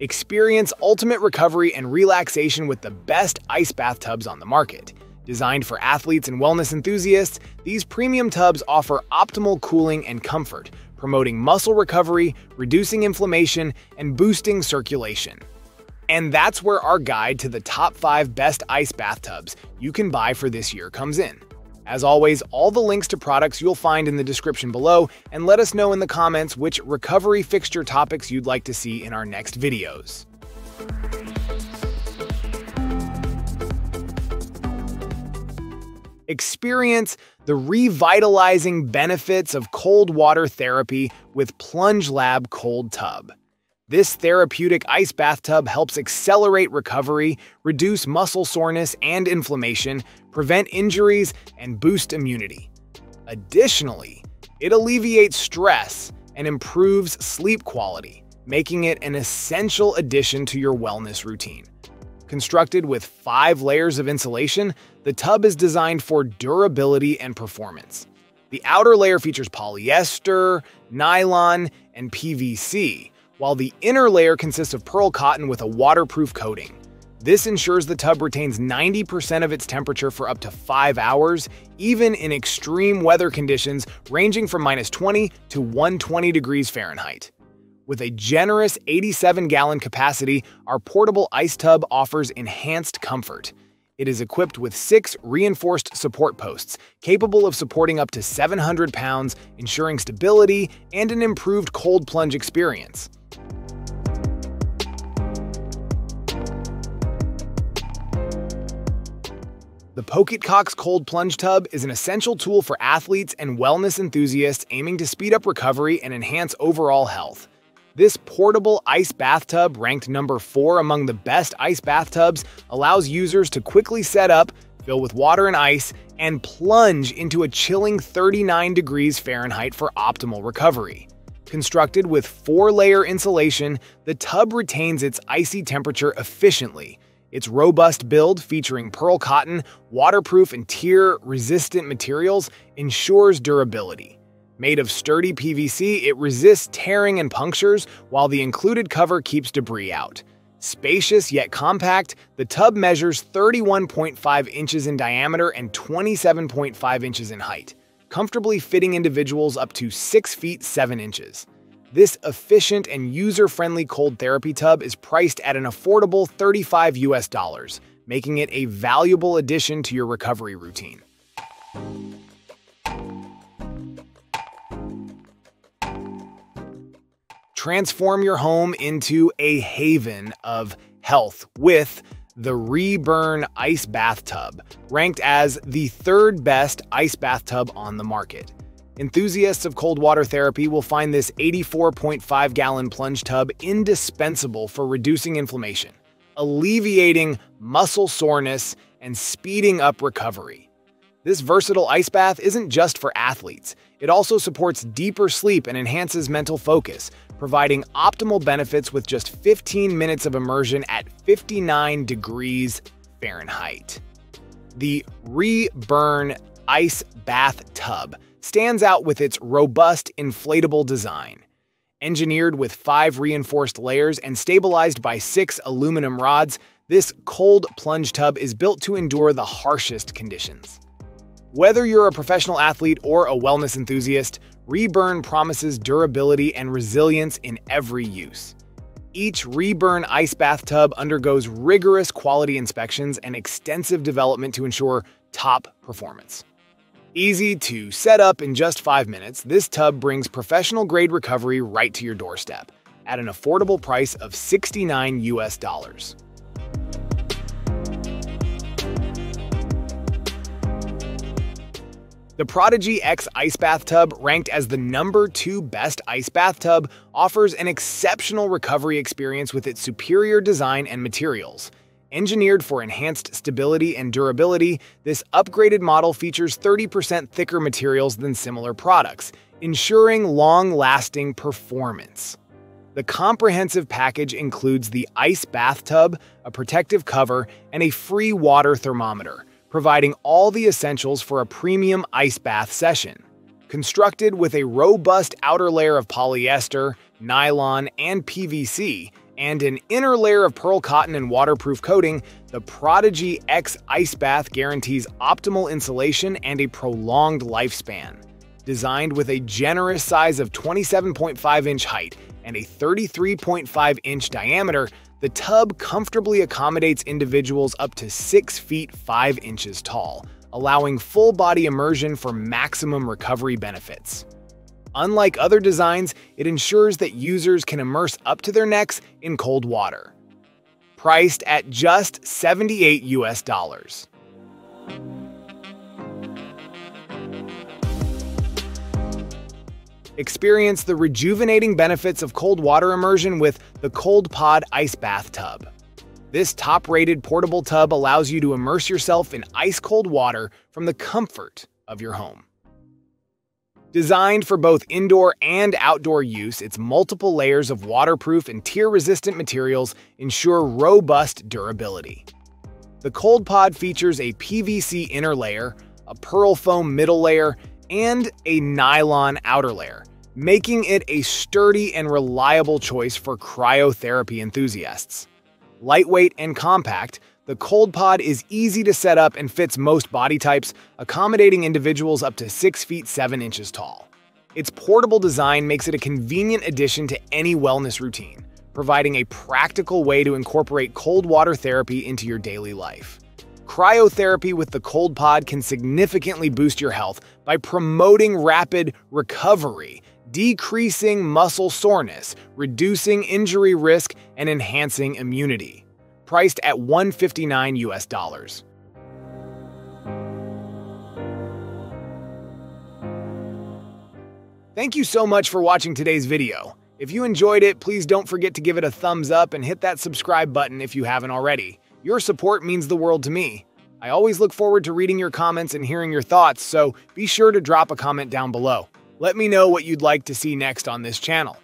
Experience ultimate recovery and relaxation with the best ice bathtubs on the market. Designed for athletes and wellness enthusiasts, these premium tubs offer optimal cooling and comfort, promoting muscle recovery, reducing inflammation, and boosting circulation. And that's where our guide to the top 5 best ice bathtubs you can buy for this year comes in. As always, all the links to products you'll find in the description below, and let us know in the comments which recovery fixture topics you'd like to see in our next videos. Experience the revitalizing benefits of cold water therapy with Plunge Lab Cold Tub. This therapeutic ice bathtub helps accelerate recovery, reduce muscle soreness and inflammation, prevent injuries, and boost immunity. Additionally, it alleviates stress and improves sleep quality, making it an essential addition to your wellness routine. Constructed with 5 layers of insulation, the tub is designed for durability and performance. The outer layer features polyester, nylon, and PVC, while the inner layer consists of pearl cotton with a waterproof coating. This ensures the tub retains 90% of its temperature for up to 5 hours, even in extreme weather conditions ranging from -20 to 120 degrees Fahrenheit. With a generous 87-gallon capacity, our portable ice tub offers enhanced comfort. It is equipped with 6 reinforced support posts, capable of supporting up to 700 pounds, ensuring stability and an improved cold plunge experience. The Pokytcox Cold Plunge Tub is an essential tool for athletes and wellness enthusiasts aiming to speed up recovery and enhance overall health. This portable ice bathtub, ranked number 4 among the best ice bathtubs, allows users to quickly set up, fill with water and ice, and plunge into a chilling 39 degrees Fahrenheit for optimal recovery. Constructed with 4-layer insulation, the tub retains its icy temperature efficiently. Its robust build, featuring pearl cotton, waterproof, and tear-resistant materials, ensures durability. Made of sturdy PVC, it resists tearing and punctures, while the included cover keeps debris out. Spacious yet compact, the tub measures 31.5 inches in diameter and 27.5 inches in height, comfortably fitting individuals up to 6 feet 7 inches. This efficient and user-friendly cold therapy tub is priced at an affordable $35, making it a valuable addition to your recovery routine. Transform your home into a haven of health with the Reburn Ice Bathtub, ranked as the 3rd best ice bathtub on the market. Enthusiasts of cold water therapy will find this 84.5-gallon plunge tub indispensable for reducing inflammation, alleviating muscle soreness, and speeding up recovery. This versatile ice bath isn't just for athletes. It also supports deeper sleep and enhances mental focus, providing optimal benefits with just 15 minutes of immersion at 59 degrees Fahrenheit. The Reburn Ice Bathtub stands out with its robust, inflatable design. Engineered with 5 reinforced layers and stabilized by 6 aluminum rods, this cold plunge tub is built to endure the harshest conditions. Whether you're a professional athlete or a wellness enthusiast, Reburn promises durability and resilience in every use. Each Reburn ice bathtub undergoes rigorous quality inspections and extensive development to ensure top performance. Easy to set up in just 5 minutes, this tub brings professional-grade recovery right to your doorstep at an affordable price of $69. The Prodigy X Ice Bathtub, ranked as the number 2 best ice bathtub, offers an exceptional recovery experience with its superior design and materials. Engineered for enhanced stability and durability, this upgraded model features 30% thicker materials than similar products, ensuring long-lasting performance. The comprehensive package includes the ice bathtub, a protective cover, and a free water thermometer, providing all the essentials for a premium ice bath session. Constructed with a robust outer layer of polyester, nylon, and PVC, and an inner layer of pearl cotton and waterproof coating, the Prodigy X Ice Bath guarantees optimal insulation and a prolonged lifespan. Designed with a generous size of 27.5-inch height and a 33.5-inch diameter, the tub comfortably accommodates individuals up to 6 feet 5 inches tall, allowing full-body immersion for maximum recovery benefits. Unlike other designs, it ensures that users can immerse up to their necks in cold water. Priced at just $78 US. Experience the rejuvenating benefits of cold water immersion with the ColdPod Ice Bathtub. This top-rated portable tub allows you to immerse yourself in ice-cold water from the comfort of your home. Designed for both indoor and outdoor use, its multiple layers of waterproof and tear-resistant materials ensure robust durability. The ColdPod features a PVC inner layer, a pearl foam middle layer, and a nylon outer layer, making it a sturdy and reliable choice for cryotherapy enthusiasts. Lightweight and compact, the ColdPod is easy to set up and fits most body types, accommodating individuals up to 6 feet 7 inches tall. Its portable design makes it a convenient addition to any wellness routine, providing a practical way to incorporate cold water therapy into your daily life. Cryotherapy with the ColdPod can significantly boost your health by promoting rapid recovery, decreasing muscle soreness, reducing injury risk, and enhancing immunity. Priced at $159 US. Thank you so much for watching today's video. If you enjoyed it, please don't forget to give it a thumbs up and hit that subscribe button if you haven't already. Your support means the world to me. I always look forward to reading your comments and hearing your thoughts, so be sure to drop a comment down below. Let me know what you'd like to see next on this channel.